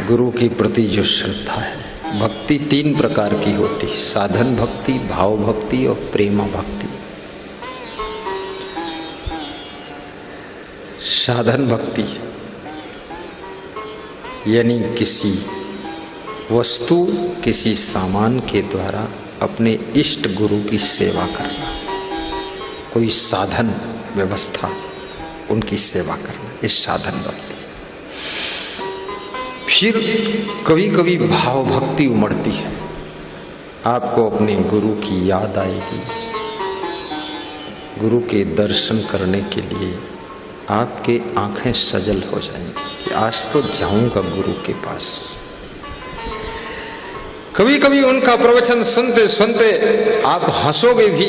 गुरु के प्रति जो श्रद्धा है, भक्ति तीन प्रकार की होती है, साधन भक्ति, भाव भक्ति और प्रेमा भक्ति। साधन भक्ति यानी किसी वस्तु, किसी सामान के द्वारा अपने इष्ट गुरु की सेवा करना, कोई साधन व्यवस्था उनकी सेवा करना, इस साधन भक्ति। फिर कभी कभी भाव भक्ति उमड़ती है, आपको अपने गुरु की याद आएगी, गुरु के दर्शन करने के लिए आपके आंखें सजल हो जाएंगी कि आज तो जाऊंगा गुरु के पास। कभी कभी उनका प्रवचन सुनते सुनते आप हंसोगे भी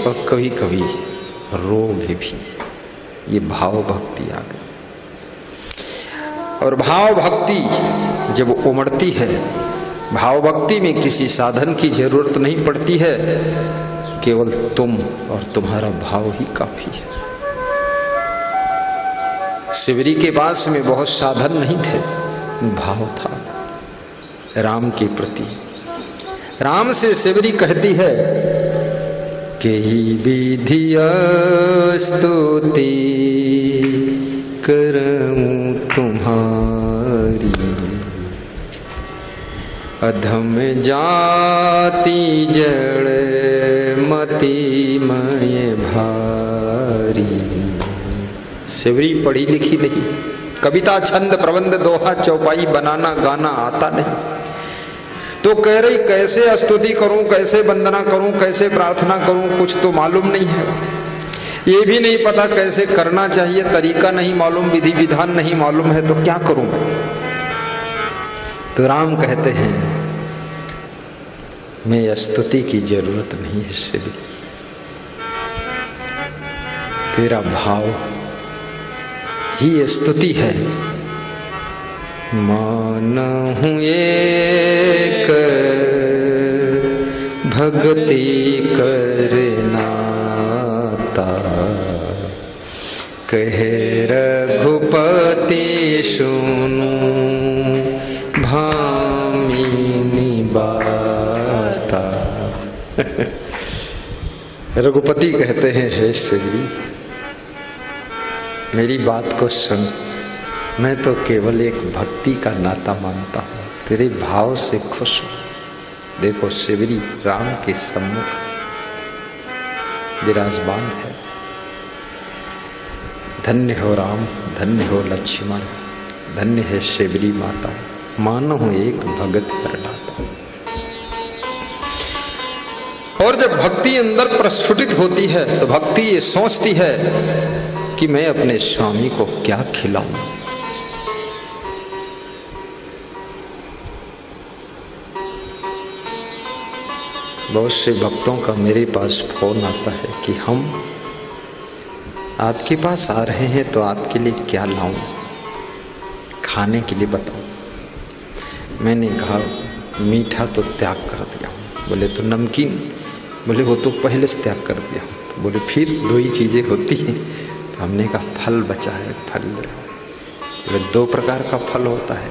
और कभी कभी रोगे भी। ये भाव भक्ति आ गई। और भाव भक्ति जब उमड़ती है, भाव भक्ति में किसी साधन की जरूरत नहीं पड़ती है, केवल तुम और तुम्हारा भाव ही काफी है। शिवरी के पास में बहुत साधन नहीं थे, भाव था राम के प्रति। राम से शिवरी कहती है कि विधि स्तुति करऊं तुम्हारी, अधम जाति जड़ मति मय भारी। शिवरी पढ़ी लिखी नहीं, कविता छंद प्रबंध दोहा चौपाई बनाना गाना आता नहीं, तो कह रही कैसे स्तुति करूं, कैसे वंदना करूं, कैसे प्रार्थना करूं, कुछ तो मालूम नहीं है। ये भी नहीं पता कैसे करना चाहिए, तरीका नहीं मालूम, विधि विधान नहीं मालूम है, तो क्या करूं। तो राम कहते हैं मैं स्तुति की जरूरत नहीं है शिवरी, तेरा भाव ही स्तुति है। मानहूं एक भक्ति करनाता, कहे रघुपति सुनु भामिनी बाता। रघुपति कहते हैं हे शिवरी मेरी बात को सुन, मैं तो केवल एक भक्ति का नाता मानता हूँ, तेरे भाव से खुश हूँ। देखो शिवरी राम के सम्मुख विराजमान है। धन्य हो राम, धन्य हो लक्ष्मण, धन्य है शिवरी माता, मानो एक भगत करनाता। और जब भक्ति अंदर प्रस्फुटित होती है तो भक्ति ये सोचती है कि मैं अपने स्वामी को क्या खिलाऊं। बहुत से भक्तों का मेरे पास फोन आता है कि हम आपके पास आ रहे हैं तो आपके लिए क्या लाऊं, खाने के लिए बताओ। मैंने कहा मीठा तो त्याग कर दिया हूं। बोले तो नमकीन, बोले वो तो पहले से त्याग कर दिया हूं। तो बोले फिर दो ही चीजें होती हैं। तो हमने कहा फल बचा है, फल। बोले दो प्रकार का फल होता है,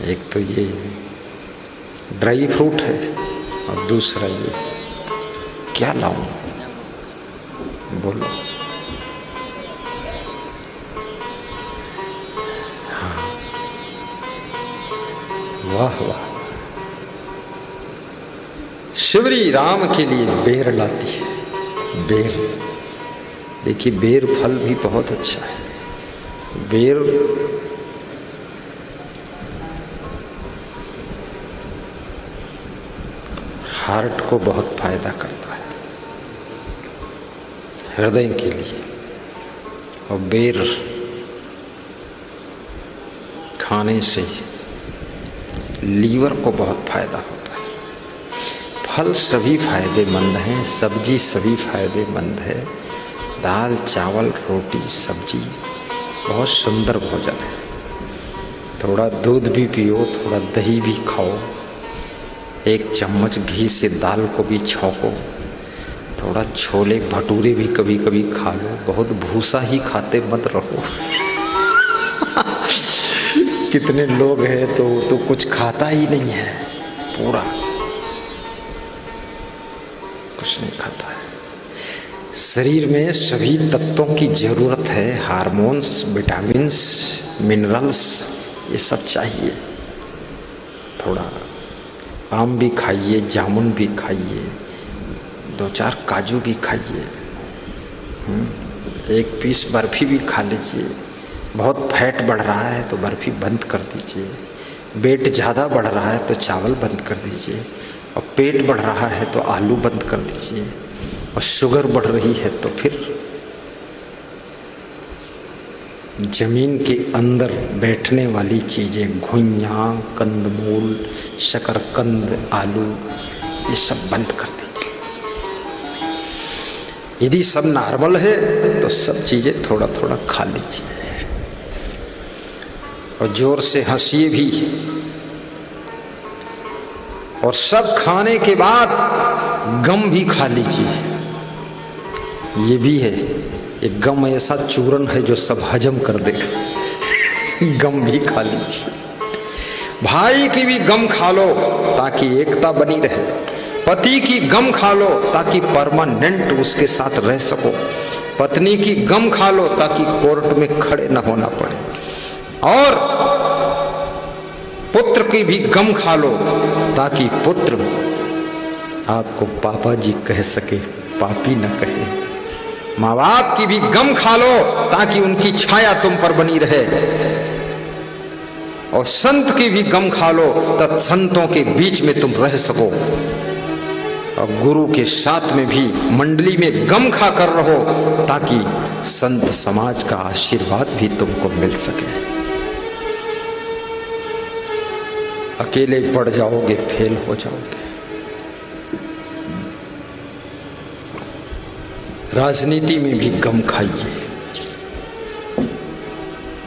एक तो ये ड्राई फ्रूट है और दूसरा ये। क्या लाऊं बोलो। हाँ, वाह वाह। शिवरी राम के लिए बेर लाती है। बेर, देखिए बेर फल भी बहुत अच्छा है। बेर हार्ट को बहुत फायदा करता है, हृदय के लिए। और बेर खाने से लीवर को बहुत फायदा होता है। फल सभी फायदेमंद हैं, सब्जी सभी फायदेमंद है। दाल चावल रोटी सब्जी बहुत सुंदर भोजन है। थोड़ा दूध भी पियो, थोड़ा दही भी खाओ, एक चम्मच घी से दाल को भी छौंको, थोड़ा छोले भटूरे भी कभी कभी खा लो। बहुत भूसा ही खाते मत रहो। कितने लोग हैं तो कुछ खाता ही नहीं है, पूरा कुछ नहीं खाता है। शरीर में सभी तत्वों की जरूरत है, हार्मोन्स, विटामिन्स, मिनरल्स, ये सब चाहिए। थोड़ा आम भी खाइए, जामुन भी खाइए, 2-4 काजू भी खाइए, 1 पीस बर्फी भी खा लीजिए। बहुत फैट बढ़ रहा है तो बर्फी बंद कर दीजिए, वेट ज़्यादा बढ़ रहा है तो चावल बंद कर दीजिए, और पेट बढ़ रहा है तो आलू बंद कर दीजिए, और शुगर बढ़ रही है तो फिर जमीन के अंदर बैठने वाली चीज़ें, घुइयाँ, कंदमूल, शकरकंद, आलू, ये सब बंद कर दीजिए। यदि सब नॉर्मल है तो सब चीज़ें थोड़ा थोड़ा खा लीजिए, और जोर से हंसिए भी, और सब खाने के बाद गम भी खा लीजिए। ये भी है, एक गम ऐसा चूरन है जो सब हजम कर देगा। गम भी खा लीजिए। भाई की भी गम खा लो ताकि एकता बनी रहे, पति की गम खा लो ताकि परमानेंट उसके साथ रह सको, पत्नी की गम खा लो ताकि कोर्ट में खड़े न होना पड़े, और पुत्र की भी गम खा लो ताकि पुत्र आपको पापा जी कह सके, पापी न कहे। माँ बाप की भी गम खा लो ताकि उनकी छाया तुम पर बनी रहे, और संत की भी गम खा लो तब संतों के बीच में तुम रह सको, और गुरु के साथ में भी मंडली में गम खा कर रहो ताकि संत समाज का आशीर्वाद भी तुमको मिल सके। अकेले पड़ जाओगे, फेल हो जाओगे। राजनीति में भी गम खाइए।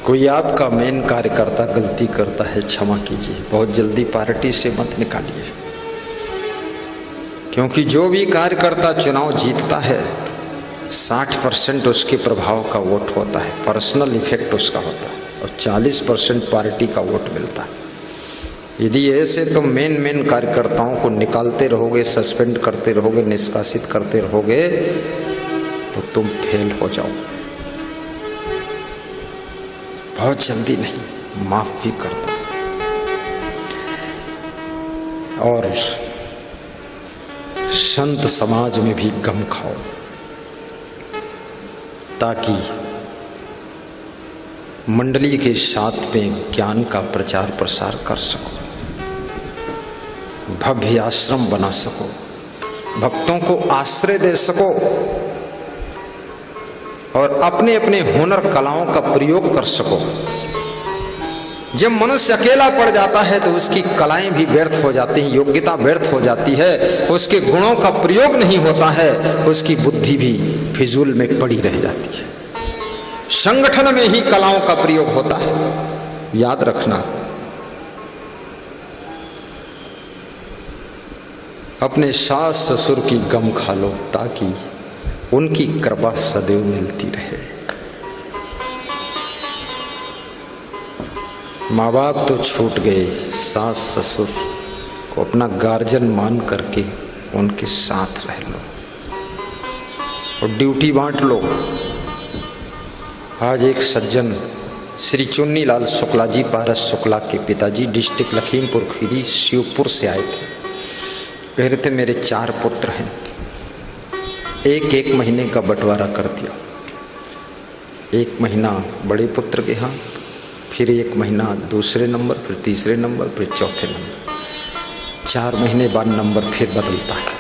कोई आपका मेन कार्यकर्ता गलती करता है, क्षमा कीजिए, बहुत जल्दी पार्टी से मत निकालिए, क्योंकि जो भी कार्यकर्ता चुनाव जीतता है 60% उसके प्रभाव का वोट होता है, पर्सनल इफेक्ट उसका होता है, और 40% पार्टी का वोट मिलता है। यदि ऐसे तुम मेन कार्यकर्ताओं को निकालते रहोगे, सस्पेंड करते रहोगे, निष्कासित करते रहोगे तो तुम फेल हो जाओगे। बहुत जल्दी नहीं, माफ भी कर दो। और संत समाज में भी गम खाओ ताकि मंडली के साथ में ज्ञान का प्रचार प्रसार कर सको, भव्य आश्रम बना सको, भक्तों को आश्रय दे सको, और अपने अपने हुनर कलाओं का प्रयोग कर सको। जब मनुष्य अकेला पड़ जाता है तो उसकी कलाएं भी व्यर्थ हो जाती हैं, योग्यता व्यर्थ हो जाती है, उसके गुणों का प्रयोग नहीं होता है, उसकी बुद्धि भी फिजूल में पड़ी रह जाती है। संगठन में ही कलाओं का प्रयोग होता है, याद रखना। अपने सास ससुर की गम खा लो ताकि उनकी कृपा सदैव मिलती रहे। माँ बाप तो छूट गए, सास ससुर को अपना गार्जियन मान करके उनके साथ रह लो, और ड्यूटी बांट लो। आज एक सज्जन श्री चुन्नीलाल शुक्ला जी, पारस शुक्ला के पिताजी, डिस्ट्रिक्ट लखीमपुर खीरी शिवपुर से आए थे। कह रहे थे मेरे 4 पुत्र हैं, एक महीने का बंटवारा कर दिया। 1 महीना बड़े पुत्र के यहाँ, फिर 1 महीना दूसरे नंबर, फिर तीसरे नंबर, फिर चौथे नंबर, 4 महीने बाद नंबर फिर बदलता है।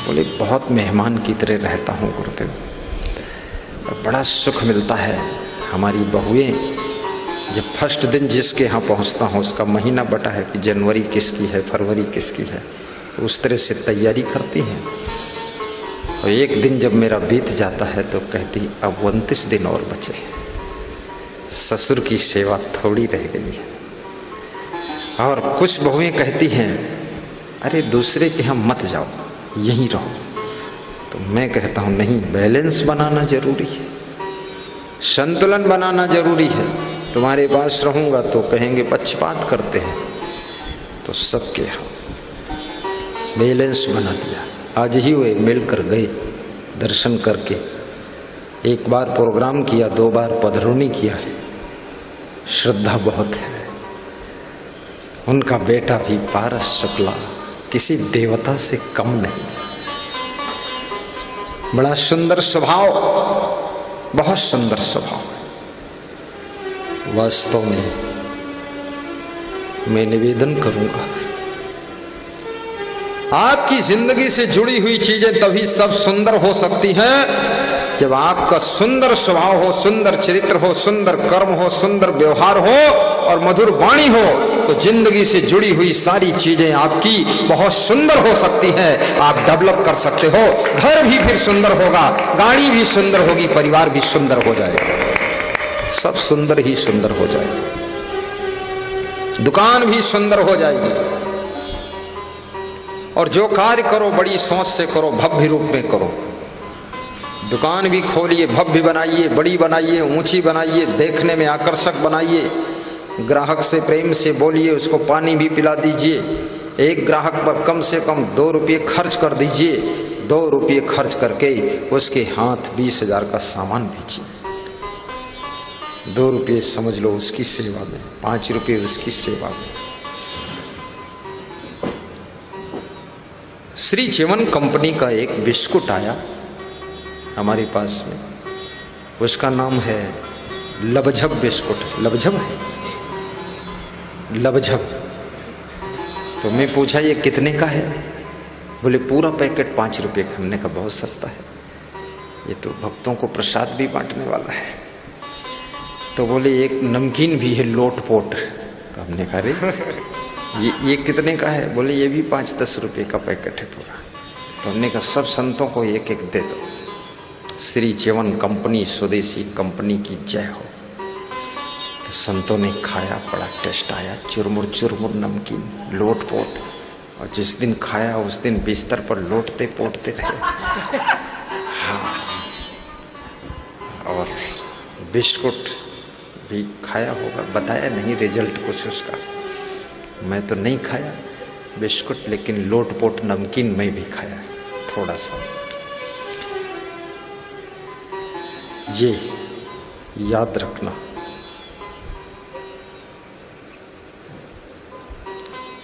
बोले बहुत मेहमान की तरह रहता हूँ गुरुदेव, बड़ा सुख मिलता है। हमारी बहुएं जब फर्स्ट दिन जिसके यहाँ पहुँचता हूँ उसका महीना बटा है कि जनवरी किसकी है, फरवरी किसकी है, उस तरह से तैयारी करती हैं। और एक दिन जब मेरा बीत जाता है तो कहती अब 29 दिन और बचे, ससुर की सेवा थोड़ी रह गई है। और कुछ बहुएं कहती हैं अरे दूसरे के यहाँ मत जाओ, यहीं रहो। तो मैं कहता हूँ नहीं, बैलेंस बनाना जरूरी है, संतुलन बनाना जरूरी है। तुम्हारे पास रहूंगा तो कहेंगे पक्षपात करते हैं। तो सबके यहाँ बैलेंस बना दिया। आज ही वे मिलकर गए दर्शन करके, एक बार प्रोग्राम किया, 2 बार पधरुनी किया। श्रद्धा बहुत है। उनका बेटा भी पारस शुक्ला किसी देवता से कम नहीं। बड़ा सुंदर स्वभाव, बहुत सुंदर स्वभाव। वास्तव में मैं निवेदन करूंगा, आपकी जिंदगी से जुड़ी हुई चीजें तभी सब सुंदर हो सकती हैं जब आपका सुंदर स्वभाव हो, सुंदर चरित्र हो, सुंदर कर्म हो, सुंदर व्यवहार हो और मधुर वाणी हो। तो जिंदगी से जुड़ी हुई सारी चीजें आपकी बहुत सुंदर हो सकती हैं। आप डेवलप कर सकते हो। घर भी फिर सुंदर होगा, गाड़ी भी सुंदर होगी, परिवार भी सुंदर हो जाएगा, सब सुंदर ही सुंदर हो जाएगा, दुकान भी सुंदर हो जाएगी। और जो कार्य करो बड़ी सोच से करो, भव्य रूप में करो। दुकान भी खोलिए, भव्य बनाइए, बड़ी बनाइए, ऊंची बनाइए, देखने में आकर्षक बनाइए। ग्राहक से प्रेम से बोलिए, उसको पानी भी पिला दीजिए। एक ग्राहक पर कम से कम 2 रुपये खर्च कर दीजिए। 2 रुपये खर्च करके उसके हाथ 20,000 का सामान भेजिए। 2 रुपये समझ लो उसकी सेवा में, 5 रुपये उसकी सेवा में। श्री च्यवन कंपनी का एक बिस्कुट आया हमारे पास में, उसका नाम है लबझब बिस्कुट। लबझब है, लबझब। तो मैं पूछा ये कितने का है? बोले पूरा पैकेट 5 रुपये का। हमने कहा बहुत सस्ता है, ये तो भक्तों को प्रसाद भी बांटने वाला है। तो बोले एक नमकीन भी है, लोटपोट। तो हमने कहा अरे ये कितने का है? बोले ये भी 5-10 रुपये का पैकेट है पूरा। तो हमने कहा सब संतों को एक एक दे दो। श्री च्यवन कंपनी, स्वदेशी कंपनी की जय हो। तो संतों ने खाया, बड़ा टेस्ट आया। चुरमुर चुरमुर नमकीन, लोटपोट। और जिस दिन खाया उस दिन बिस्तर पर लोटते पोटते रहे। हाँ, और बिस्कुट भी खाया होगा, बताया नहीं रिजल्ट कुछ उसका। मैं तो नहीं खाया बिस्कुट, लेकिन लोटपोट नमकीन मैं भी खाया थोड़ा सा। ये याद रखना,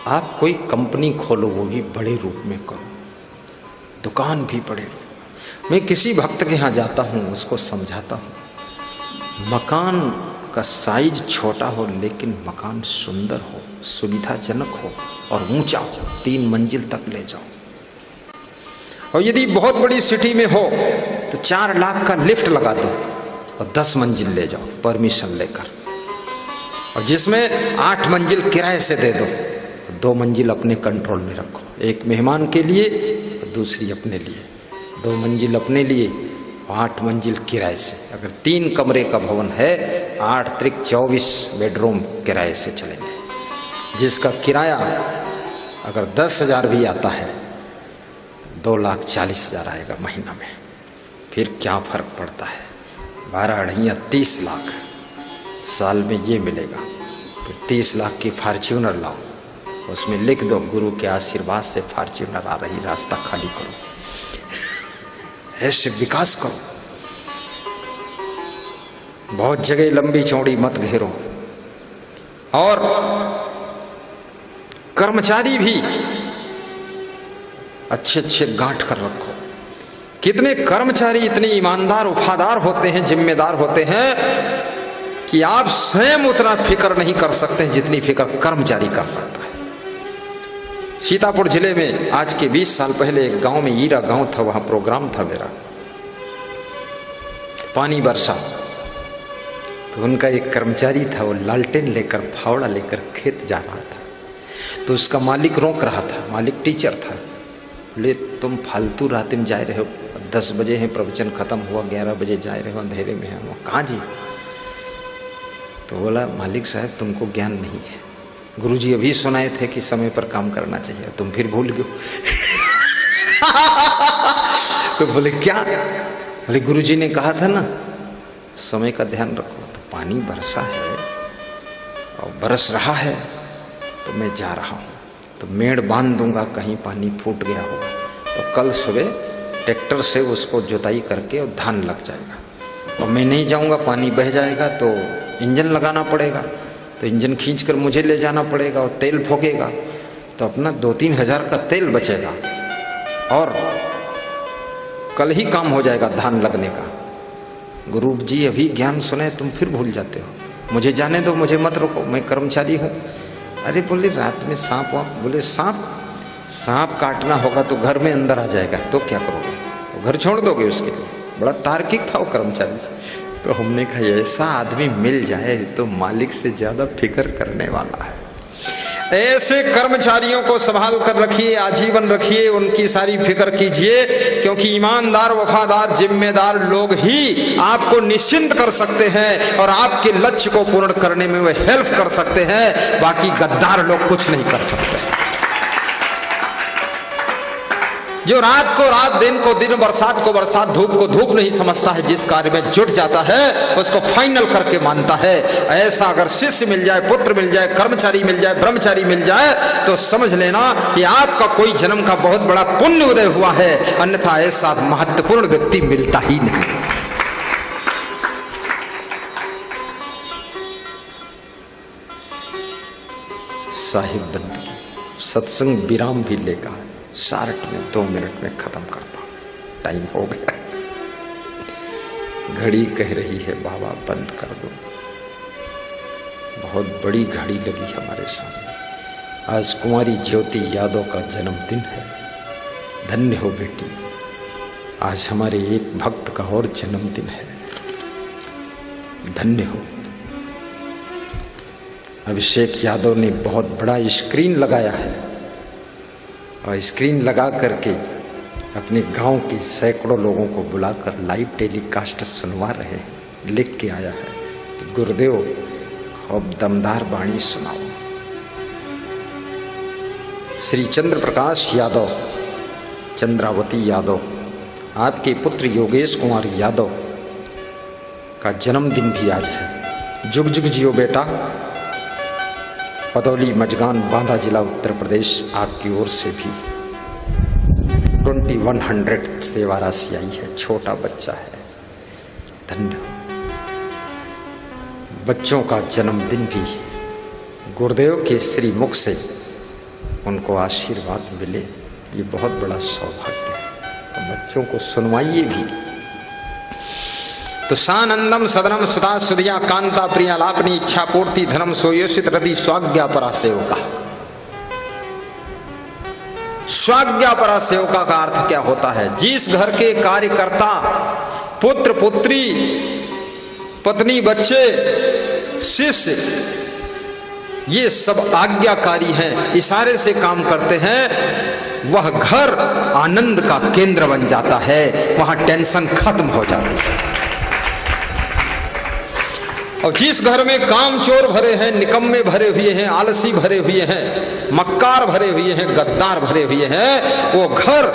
आप कोई कंपनी खोलो वो भी बड़े रूप में करो, दुकान भी बड़े रूप। मैं किसी भक्त के यहाँ जाता हूँ, उसको समझाता हूँ मकान का साइज छोटा हो लेकिन मकान सुंदर हो, सुविधाजनक हो और ऊंचा हो, 3 मंजिल तक ले जाओ। और यदि बहुत बड़ी सिटी में हो तो 4 लाख का लिफ्ट लगा दो और 10 मंजिल ले जाओ परमिशन लेकर। और जिसमें 8 मंजिल किराए से दे दो, 2 मंजिल अपने कंट्रोल में रखो, एक मेहमान के लिए और दूसरी अपने लिए। 2 मंजिल अपने लिए, 8 मंजिल किराए से। अगर 3 कमरे का भवन है, 8 त्रिक 24 बेडरूम किराए से चलेंगे। जिसका किराया अगर 10,000 भी आता है, 2,40,000 आएगा महीना में। फिर क्या फर्क पड़ता है? 12 अढ़ैया 30 लाख साल में ये मिलेगा। फिर 30 लाख की फॉर्च्यूनर लाओ, उसमें लिख दो गुरु के आशीर्वाद से फॉर्च्यूनर आ रही, रास्ता खाली करो, ऐसे विकास करो। बहुत जगह लंबी चौड़ी मत घेरो। और कर्मचारी भी अच्छे अच्छे गांठ कर रखो। कितने कर्मचारी इतने ईमानदार, वफादार होते हैं, जिम्मेदार होते हैं कि आप स्वयं उतना फिक्र नहीं कर सकते जितनी फिक्र कर्मचारी कर सकता है। सीतापुर जिले में आज के 20 साल पहले एक गांव में, ईरा गांव था, वहां प्रोग्राम था मेरा। पानी बरसा तो उनका एक कर्मचारी था, वो लालटेन लेकर, फावड़ा लेकर खेत जा रहा था। तो उसका मालिक रोक रहा था। मालिक टीचर था। बोले तुम फालतू रात में जा रहे हो, 10 बजे है प्रवचन खत्म हुआ, 11 बजे जा रहे हो, अंधेरे में है। कहाँ जी? तो बोला मालिक साहब तुमको ज्ञान नहीं है, गुरुजी अभी सुनाए थे कि समय पर काम करना चाहिए, तुम फिर भूल गए। तो बोले क्या? बोले गुरुजी ने कहा था ना समय का ध्यान रखो। तो पानी बरसा है, और बरस रहा है तो मैं जा रहा हूँ, तो मेड़ बांध दूंगा, कहीं पानी फूट गया होगा तो कल सुबह ट्रैक्टर से उसको जुताई करके और धान लग जाएगा। और मैं नहीं जाऊंगा, पानी बह जाएगा तो इंजन लगाना पड़ेगा, तो इंजन खींच कर मुझे ले जाना पड़ेगा और तेल फूकेगा, तो अपना 2-3 हज़ार का तेल बचेगा और कल ही काम हो जाएगा धान लगने का। गुरु जी अभी ज्ञान सुने तुम फिर भूल जाते हो, मुझे जाने दो, मुझे मत रोको, मैं कर्मचारी हूँ। अरे बोले रात में सांप वाप, बोले सांप काटना होगा तो घर में अंदर आ जाएगा, तो क्या करोगे, तो घर छोड़ दोगे उसके लिए। बड़ा तार्किक था वो कर्मचारी। तो हमने कहा ऐसा आदमी मिल जाए तो मालिक से ज्यादा फिक्र करने वाला है। ऐसे कर्मचारियों को संभाल कर रखिए, आजीवन रखिए, उनकी सारी फिक्र कीजिए, क्योंकि ईमानदार, वफादार, जिम्मेदार लोग ही आपको निश्चिंत कर सकते हैं और आपके लक्ष्य को पूर्ण करने में वे हेल्प कर सकते हैं। बाकी गद्दार लोग कुछ नहीं कर सकते। जो रात को रात, दिन को दिन, बरसात को बरसात, धूप को धूप नहीं समझता है, जिस कार्य में जुट जाता है उसको फाइनल करके मानता है। ऐसा अगर शिष्य मिल जाए, पुत्र मिल जाए, कर्मचारी मिल जाए, ब्रह्मचारी मिल जाए तो समझ लेना कि आपका कोई जन्म का बहुत बड़ा पुण्य उदय हुआ है, अन्यथा ऐसा महत्वपूर्ण व्यक्ति मिलता ही नहीं। साहिब बंदी सत्संग विराम भी लेगा, 60 में 2 मिनट में खत्म करता, टाइम हो गया। घड़ी कह रही है बाबा बंद कर दो। बहुत बड़ी घड़ी लगी हमारे सामने। आज कुंवारी ज्योति यादव का जन्मदिन है। धन्य हो बेटी, आज हमारे एक भक्त का और जन्मदिन है। धन्य हो। अभिषेक यादव ने बहुत बड़ा स्क्रीन लगाया है और स्क्रीन लगा करके अपने गांव के सैकड़ों लोगों को बुलाकर लाइव टेलीकास्ट सुनवा रहे हैं। लिख के आया है कि गुरुदेव खूब दमदार वाणी सुनाओ। श्री चंद्र प्रकाश यादव, चंद्रावती यादव, आपके पुत्र योगेश कुमार यादव का जन्मदिन भी आज है। जुग जुग जियो बेटा। पदौली मजगान बांदा जिला उत्तर प्रदेश आपकी ओर से भी 2100 सेवा राशि आई है। छोटा बच्चा है। धन्य हो। बच्चों का जन्मदिन भी गुरुदेव के श्री मुख से उनको आशीर्वाद मिले, ये बहुत बड़ा सौभाग्य है। तो बच्चों को सुनवाइए भी। तो सानंदम सदनम सुधा सुधिया कांता प्रिया लापनी इच्छा पूर्ति धर्म सोयोषित रति स्वाज्ञा परा सेवका। स्वाज्ञा परा सेवका का अर्थ क्या होता है? जिस घर के कार्यकर्ता पुत्र पुत्री पत्नी बच्चे शिष्य ये सब आज्ञाकारी हैं, इशारे से काम करते हैं, वह घर आनंद का केंद्र बन जाता है। वहां टेंशन खत्म हो जाती है। और जिस घर में कामचोर भरे हैं, निकम्मे भरे हुए हैं, आलसी भरे हुए हैं, मक्कार भरे हुए हैं, गद्दार भरे हुए हैं, वो घर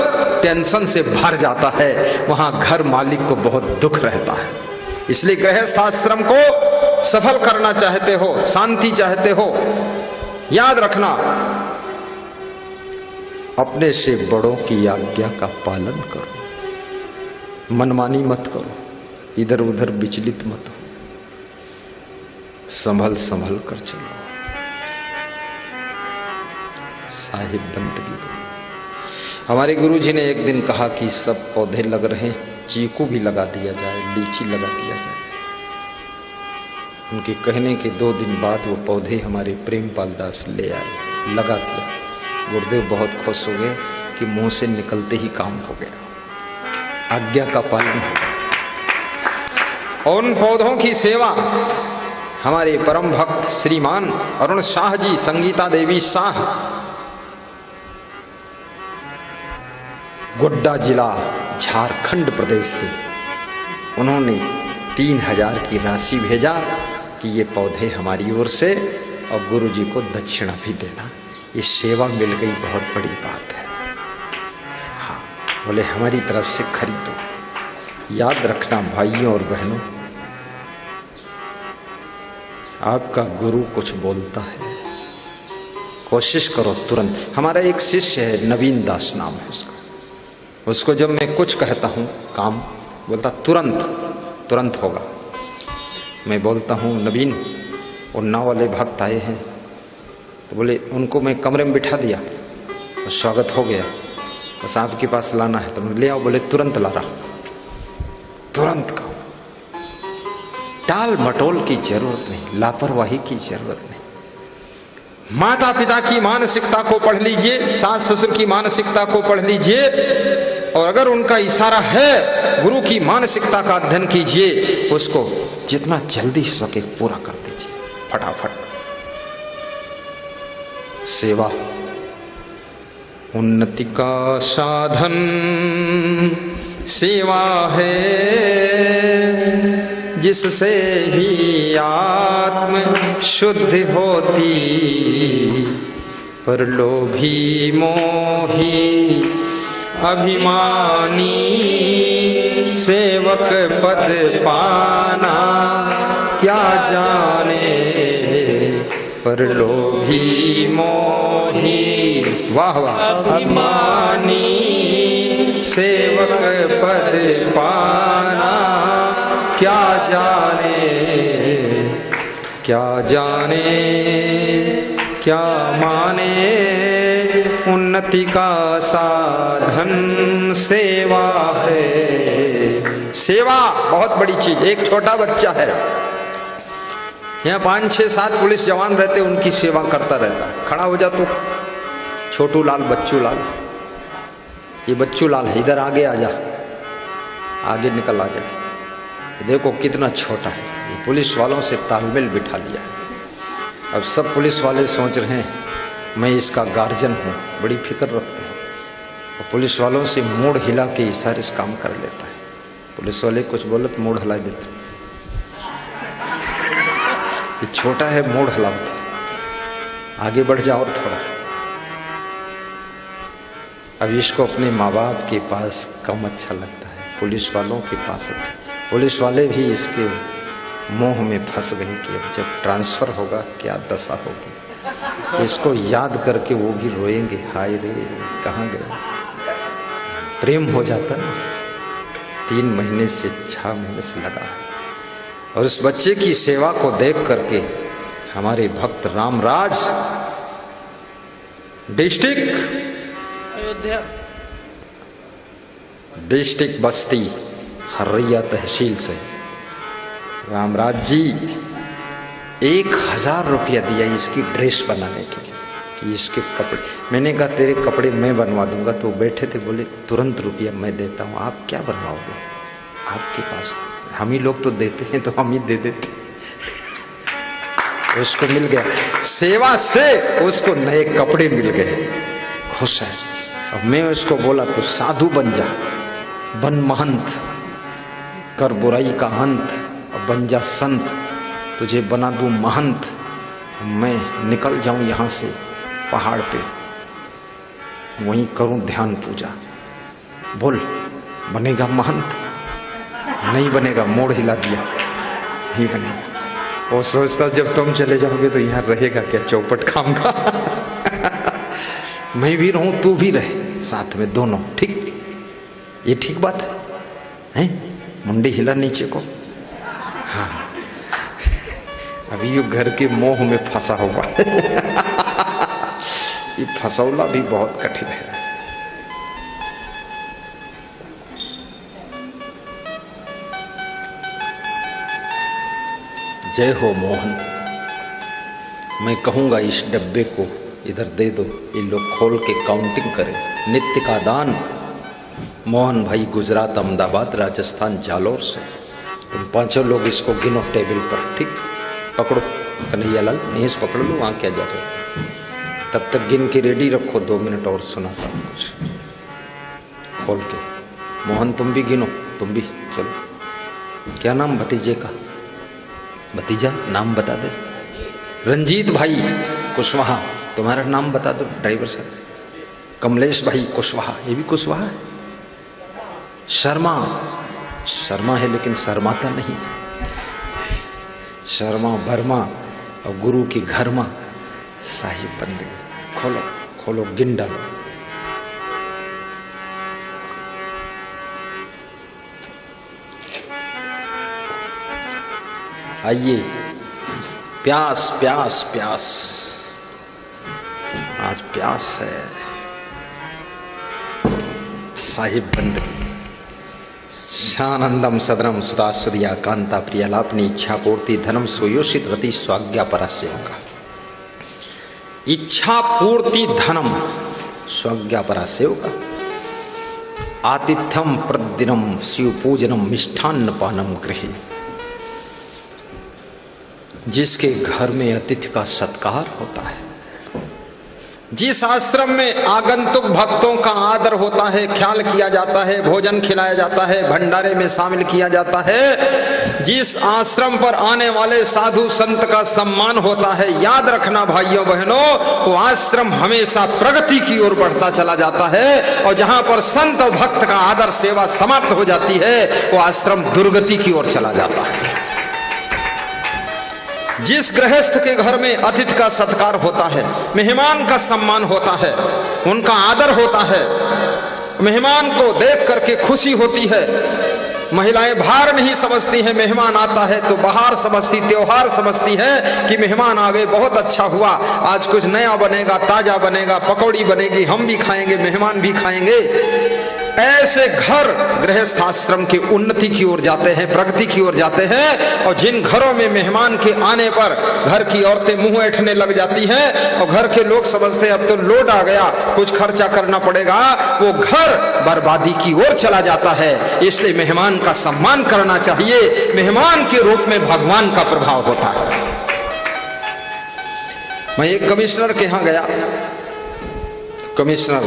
टेंशन से भर जाता है। वहां घर मालिक को बहुत दुख रहता है। इसलिए गृहस्थ आश्रम को सफल करना चाहते हो, शांति चाहते हो, याद रखना अपने से बड़ों की आज्ञा का पालन करो, मनमानी मत करो, इधर उधर विचलित मत हो, संभल संभल कर चलो। साहिब बंदगी करो। हमारे गुरु जी ने एक दिन कहा कि सब पौधे लग रहे हैं, चीकू भी लगा दिया जाए, लीची लगा दिया जाए। उनके कहने के 2 दिन बाद वो पौधे हमारे प्रेमपाल दास ले आए, लगा दिया। गुरुदेव बहुत खुश हो गए कि मुंह से निकलते ही काम हो गया, आज्ञा का पालन हो गया। और उन पौधों की सेवा हमारे परम भक्त श्रीमान अरुण शाह जी, संगीता देवी शाह, गोड्डा जिला झारखंड प्रदेश से, उन्होंने 3000 की राशि भेजा कि ये पौधे हमारी ओर से और गुरु जी को दक्षिणा भी देना। ये सेवा मिल गई, बहुत बड़ी बात है। हाँ, बोले हमारी तरफ से खरीदो। याद रखना भाइयों और बहनों, आपका गुरु कुछ बोलता है, कोशिश करो तुरंत। हमारा एक शिष्य है, नवीन दास नाम है उसका। उसको जब मैं कुछ कहता हूँ काम, बोलता तुरंत तुरंत होगा। मैं बोलता हूँ नवीन, उन्नाव वाले भक्त आए हैं, तो बोले उनको मैं कमरे में बिठा दिया और स्वागत हो गया, बस आपके पास लाना है तो मैं ले आओ। बोले तुरंत ला रहा, तुरंत कहो। टाल मटोल की जरूरत नहीं, लापरवाही की जरूरत नहीं। माता पिता की मानसिकता को पढ़ लीजिए, सास ससुर की मानसिकता को पढ़ लीजिए, और अगर उनका इशारा है गुरु की मानसिकता का अध्ययन कीजिए, उसको जितना जल्दी हो सके पूरा कर दीजिए फटाफट। सेवा उन्नति का साधन सेवा है, जिससे ही आत्म शुद्ध होती, पर लोभी मोही अभिमानी सेवक पद पाना क्या जाने, पर लोभी मोही वाह वाह अभिमानी सेवक पद पाना क्या जाने, क्या जाने क्या माने, उन्नति का साधन सेवा है। सेवा बहुत बड़ी चीज। एक छोटा बच्चा है, यहाँ 5, 6, 7 पुलिस जवान रहते, उनकी सेवा करता रहता है। खड़ा हो जा तो छोटू लाल, बच्चू लाल, ये बच्चू लाल है, इधर आगे आ जा, आगे निकल आ जा। देखो कितना छोटा है, ये पुलिस वालों से तालमेल बिठा लिया। अब सब पुलिस वाले सोच रहे हैं मैं इसका गार्जियन हूँ, बड़ी फिक्र रखते हैं, और पुलिस वालों से मूड हिला के इशारे से काम कर लेता है। पुलिस वाले कुछ बोले तो मूड हिला देते, ये छोटा है मूड हिलाते, आगे बढ़ जाओ और थोड़ा। अब इसको अपने माँ बाप के पास कम अच्छा लगता है, पुलिस वालों के पास अच्छा। पुलिस वाले भी इसके मोह में फंस गए कि अब जब ट्रांसफर होगा क्या दशा होगी। इसको याद करके वो भी रोएंगे, हाय रे कहाँ गया। प्रेम हो जाता ना, 3 महीने से 6 महीने से लगा है। और उस बच्चे की सेवा को देख करके हमारे भक्त रामराज डिस्ट्रिक्ट अयोध्या, डिस्ट्रिक्ट बस्ती हर्रैया तहसील से रामराज जी 1000 रुपया दिया इसकी ड्रेस बनाने के लिए कि इसके कपड़े। मैंने कहा तेरे कपड़े मैं बनवा दूंगा, तो बैठे थे, बोले तुरंत रुपया मैं देता हूँ, आप क्या बनवाओगे, आपके पास हम ही लोग तो देते हैं, तो हम ही दे देते। उसको मिल गया, सेवा से उसको नए कपड़े मिल गए, खुश है। अब मैं उसको बोला तो साधु बन जा, बन महंत, कर बुराई का अंत, अब बन जा संत, तुझे बना दूं महंत। मैं निकल जाऊं यहाँ से पहाड़ पे, वहीं करूं ध्यान पूजा। बोल बनेगा महंत? नहीं बनेगा, मोड़ हिला दिया, नहीं बनेगा। वो सोचता जब तुम चले जाओगे तो यहाँ रहेगा क्या, चौपट खाऊंगा। मैं भी रहूं तू भी रहे, साथ में दोनों, ठीक? ये ठीक बात है? मुंडी हिला नीचे को। हाँ, अभी ये घर के मोह में फंसा हुआ। ये फसौला भी बहुत कठिन है। जय हो मोहन। मैं कहूंगा इस डब्बे को इधर दे दो, ये लोग खोल के काउंटिंग करें। नित्य का दान। मोहन भाई गुजरात, अहमदाबाद, राजस्थान, जालोर से। तुम 5 लोग इसको गिनो टेबल पर, ठीक? पकड़ो कन्हैया लाल, यहीं से पकड़ लो, वहाँ क्या जा रहे हो। तब तक गिन के रेडी रखो, 2 मिनट और सुनाता हूँ कुछ खोल के। मोहन तुम भी गिनो, तुम भी चलो। क्या नाम भतीजे का? भतीजा नाम बता दे। रंजीत भाई कुशवाहा, तुम्हारा नाम बता दो ड्राइवर साहब। कमलेश भाई कुशवाहा, ये भी कुशवाहा है। शर्मा, शर्मा है लेकिन शर्माता नहीं। शर्मा वर्मा, और गुरु के घर में साहिब बंदगी। खोलो खोलो गिंडल। आइए, प्यास प्यास प्यास, आज प्यास है। साहिब बंदगी। शानंदम सदनम सुदासुरिया कांता प्रियलापनी इच्छा पूर्ति धनम सुयोषित रति स्वाज्ञा परस्य होगा। इच्छा पूर्ति धनम स्वाज्ञा परस्य होगा। आतिथ्यम प्रतिदिनम शिव पूजनम मिष्ठान्न पानम गृहे। जिसके घर में अतिथि का सत्कार होता है, जिस आश्रम में आगंतुक भक्तों का आदर होता है, ख्याल किया जाता है, भोजन खिलाया जाता है, भंडारे में शामिल किया जाता है, जिस आश्रम पर आने वाले साधु संत का सम्मान होता है, याद रखना भाइयों बहनों, वो आश्रम हमेशा प्रगति की ओर बढ़ता चला जाता है। और जहां पर संत और भक्त का आदर सेवा समाप्त हो जाती है, वो आश्रम दुर्गति की ओर चला जाता है। जिस गृहस्थ के घर में अतिथि का सत्कार होता है, मेहमान का सम्मान होता है, उनका आदर होता है, मेहमान को देख करके खुशी होती है। महिलाएं भार नहीं समझती हैं, मेहमान आता है तो बाहर समझती, त्योहार समझती है कि मेहमान आ गए, बहुत अच्छा हुआ, आज कुछ नया बनेगा, ताजा बनेगा, पकौड़ी बनेगी, हम भी खाएंगे, मेहमान भी खाएंगे। ऐसे घर गृहस्थ आश्रम की उन्नति की ओर जाते हैं, प्रगति की ओर जाते हैं। और जिन घरों में मेहमान के आने पर घर की औरतें मुंह ऐंठने लग जाती हैं और घर के लोग समझते हैं अब तो लोड आ गया, कुछ खर्चा करना पड़ेगा, वो घर बर्बादी की ओर चला जाता है। इसलिए मेहमान का सम्मान करना चाहिए। मेहमान के रूप में भगवान का प्रभाव होता है। मैं एक कमिश्नर के यहां गया, कमिश्नर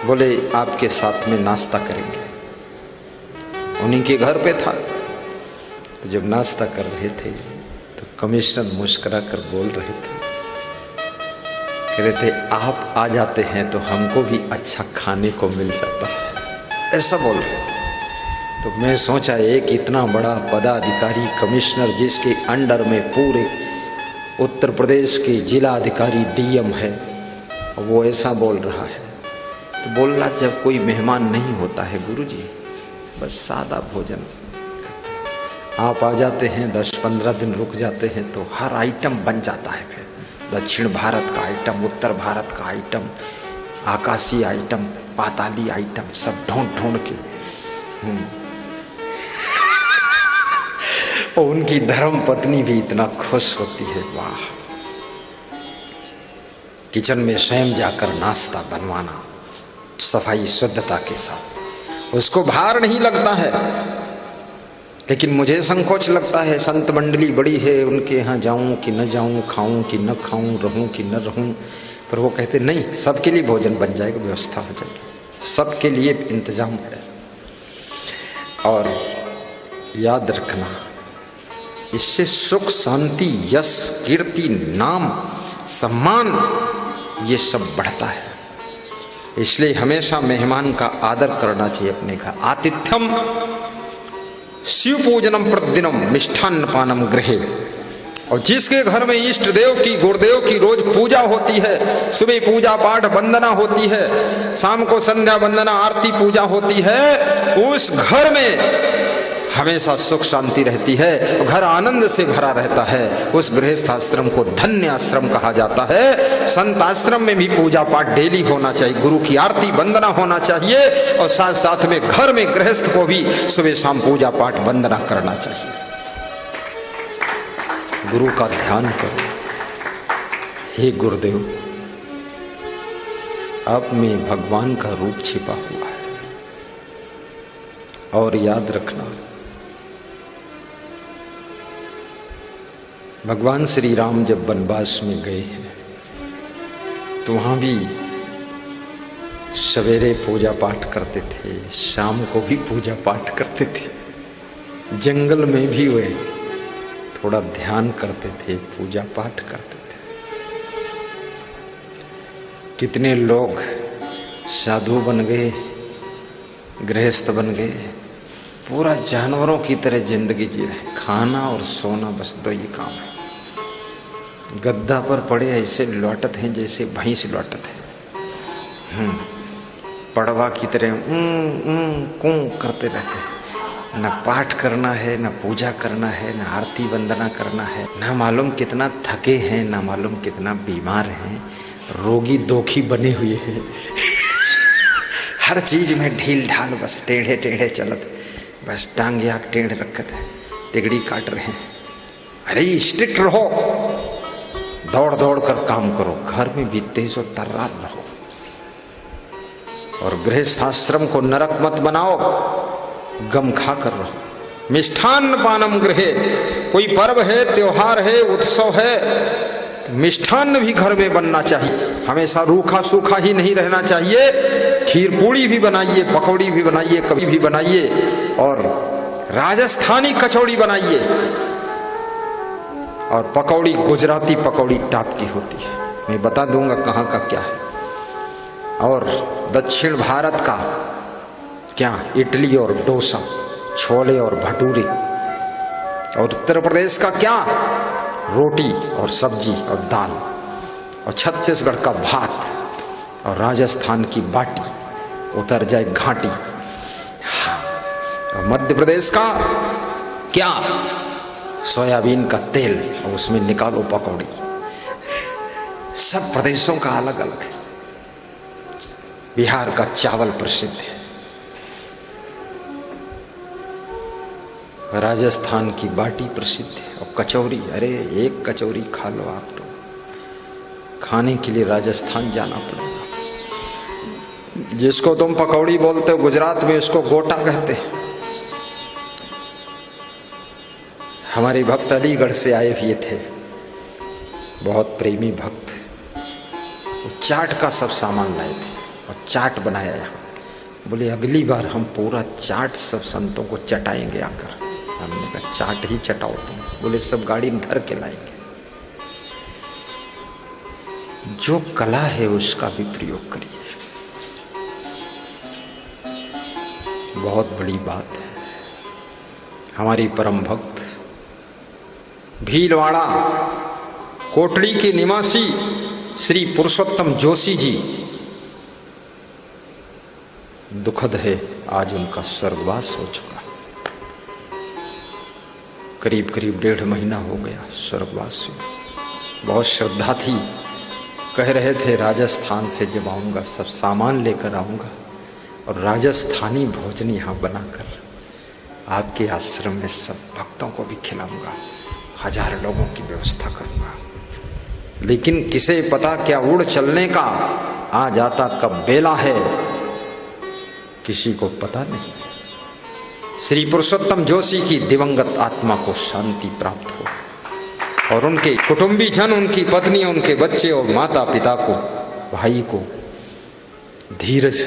बोले आपके साथ में नाश्ता करेंगे। उन्हीं के घर पे था। तो जब नाश्ता कर रहे थे तो कमिश्नर मुस्कुरा कर बोल रहे थे, कह रहे थे आप आ जाते हैं तो हमको भी अच्छा खाने को मिल जाता है, ऐसा बोल रहे। तो मैं सोचा एक इतना बड़ा पदाधिकारी कमिश्नर, जिसके अंडर में पूरे उत्तर प्रदेश के जिला अधिकारी डीएम है, वो ऐसा बोल रहा है। तो बोलना, जब कोई मेहमान नहीं होता है गुरुजी, बस सादा भोजन, आप आ जाते हैं 10-15 दिन रुक जाते हैं तो हर आइटम बन जाता है। फिर दक्षिण भारत का आइटम, उत्तर भारत का आइटम, आकाशीय आइटम, पाताली आइटम, सब ढूंढ ढूंढ के। और उनकी धर्म पत्नी भी इतना खुश होती है, वाह। किचन में स्वयं जाकर नाश्ता बनवाना, सफाई शुद्धता के साथ, उसको भार नहीं लगता है। लेकिन मुझे संकोच लगता है, संत मंडली बड़ी है, उनके यहाँ जाऊं कि न जाऊं, खाऊं कि न खाऊं, रहूं कि न रहूं। पर वो कहते नहीं, सबके लिए भोजन बन जाएगा, व्यवस्था हो जाएगी, सबके लिए इंतजाम है। और याद रखना, इससे सुख, शांति, यश, कीर्ति, नाम, सम्मान, ये सब बढ़ता है। इसलिए हमेशा मेहमान का आदर करना चाहिए अपने घर। आतिथ्यम शिव पूजनम प्रतिदिनम मिष्ठान्न पानम गृहे। और जिसके घर में इष्ट देव की, गुरुदेव की रोज पूजा होती है, सुबह पूजा पाठ वंदना होती है, शाम को संध्या वंदना आरती पूजा होती है, उस घर में हमेशा सुख शांति रहती है, घर आनंद से भरा रहता है। उस गृहस्थ आश्रम को धन्य आश्रम कहा जाता है। संत आश्रम में भी पूजा पाठ डेली होना चाहिए, गुरु की आरती वंदना होना चाहिए, और साथ साथ में घर में गृहस्थ को भी सुबह शाम पूजा पाठ वंदना करना चाहिए। गुरु का ध्यान करो, हे गुरुदेव, आप में भगवान का रूप छिपा हुआ है। और याद रखना, भगवान श्री राम जब वनवास में गए हैं तो वहां भी सवेरे पूजा पाठ करते थे, शाम को भी पूजा पाठ करते थे। जंगल में भी वे थोड़ा ध्यान करते थे, पूजा पाठ करते थे। कितने लोग साधु बन गए, गृहस्थ बन गए, पूरा जानवरों की तरह जिंदगी जी रहे, खाना और सोना, बस दो ही काम है। गद्दा पर पड़े ऐसे लौटत हैं जैसे भैंस लौटत है। पड़वा की तरह कूं करते रहते हैं। न पाठ करना है, न पूजा करना है, न आरती वंदना करना है, न मालूम कितना थके हैं, न मालूम कितना बीमार हैं, रोगी दोखी बने हुए हैं। हर चीज में ढील ढाल, बस टेढ़े टेढ़े चलत, बस टांग आग टेढ़ रखत है, तिगड़ी काट रहे हैं। अरे स्ट्रिक्ट रहो, दौड़ दौड़ कर काम करो, घर में भी तेजो तर्रार रहो, और गृहस्थाश्रम को नरक मत बनाओ, गम खा कर रहो। मिष्ठान्न पानम गृहे, कोई पर्व है, त्योहार है, उत्सव है, तो मिष्ठान्न भी घर में बनना चाहिए। हमेशा रूखा सूखा ही नहीं रहना चाहिए। खीर पूड़ी भी बनाइए, पकौड़ी भी बनाइए, कभी भी बनाइए, और राजस्थानी कचौड़ी बनाइए। और पकौड़ी गुजराती पकौड़ी टाप की होती है, मैं बता दूंगा कहाँ का क्या है। और दक्षिण भारत का क्या, इडली और डोसा, छोले और भटूरे। और उत्तर प्रदेश का क्या, रोटी और सब्जी और दाल। और छत्तीसगढ़ का भात, और राजस्थान की बाटी, उतर जाए घाटी। हाँ, और मध्य प्रदेश का क्या, सोयाबीन का तेल, और उसमें निकालो पकौड़ी। सब प्रदेशों का अलग अलग है। बिहार का चावल प्रसिद्ध है, राजस्थान की बाटी प्रसिद्ध है, और कचौरी, अरे एक कचौरी खा लो आप तो खाने के लिए राजस्थान जाना पड़ेगा। जिसको तुम पकौड़ी बोलते हो गुजरात में उसको गोटा कहते हैं। हमारे भक्त अलीगढ़ से आए हुए थे, बहुत प्रेमी भक्त, चाट का सब सामान लाए थे और चाट बनाया यहाँ। बोले अगली बार हम पूरा चाट सब संतों को चटाएंगे आकर। हमने कहा चाट ही चटाओ तुम। बोले सब गाड़ी में धर के लाएंगे। जो कला है उसका भी प्रयोग करिए, बहुत बड़ी बात है। हमारी परम भक्त भीलवाड़ा कोटड़ी के निवासी श्री पुरुषोत्तम जोशी जी, दुखद है आज उनका स्वर्गवास हो चुका। करीब करीब 1.5 महीना हो गया स्वर्गवास हुए। बहुत श्रद्धा थी, कह रहे थे राजस्थान से जब आऊँगा सब सामान लेकर आऊँगा और राजस्थानी भोजन यहाँ बनाकर आपके आश्रम में सब भक्तों को भी खिलाऊंगा, 1000 लोगों की व्यवस्था करूँगा। लेकिन किसे पता क्या उड़ चलने का आ जाता कब बेला है, किसी को पता नहीं। श्री पुरुषोत्तम जोशी की दिवंगत आत्मा को शांति प्राप्त हो, और उनके कुटुंबी जन, उनकी पत्नी, उनके बच्चे और माता पिता को, भाई को धीरज,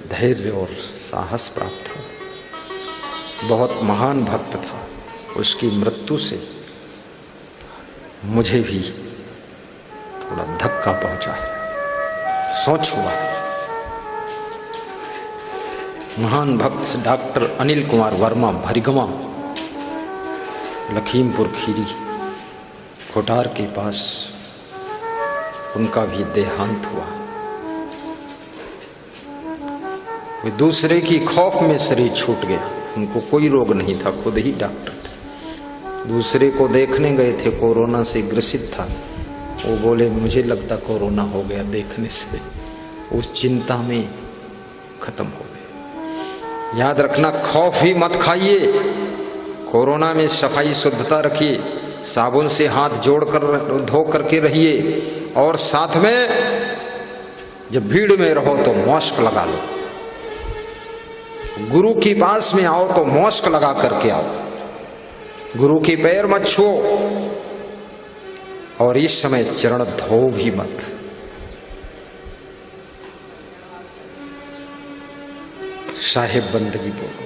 धैर्य और साहस प्राप्त हो। बहुत महान भक्त था, उसकी मृत्यु से मुझे भी थोड़ा धक्का पहुंचा है, सोच हुआ। महान भक्त डॉक्टर अनिल कुमार वर्मा भरिगमा, लखीमपुर खीरी कोटार के पास, उनका भी देहांत हुआ। वे दूसरे की खौफ में शरीर छूट गया। उनको कोई रोग नहीं था, खुद ही डॉक्टर थे। दूसरे को देखने गए थे, कोरोना से ग्रसित था। वो बोले मुझे लगता कोरोना हो गया देखने से। उस चिंता में खत्म हो गए। याद रखना, खौफ भी मत खाइए। कोरोना में सफाई शुद्धता रखिए, साबुन से हाथ जोड़कर धो करके रहिए, और साथ में जब भीड़ में रहो तो मास्क लगा लो। गुरु के पास में आओ तो मास्क लगा करके आओ, गुरु के पैर मत छुओ, और इस समय चरण धो भी मत। साहेब बंदगी बोलो।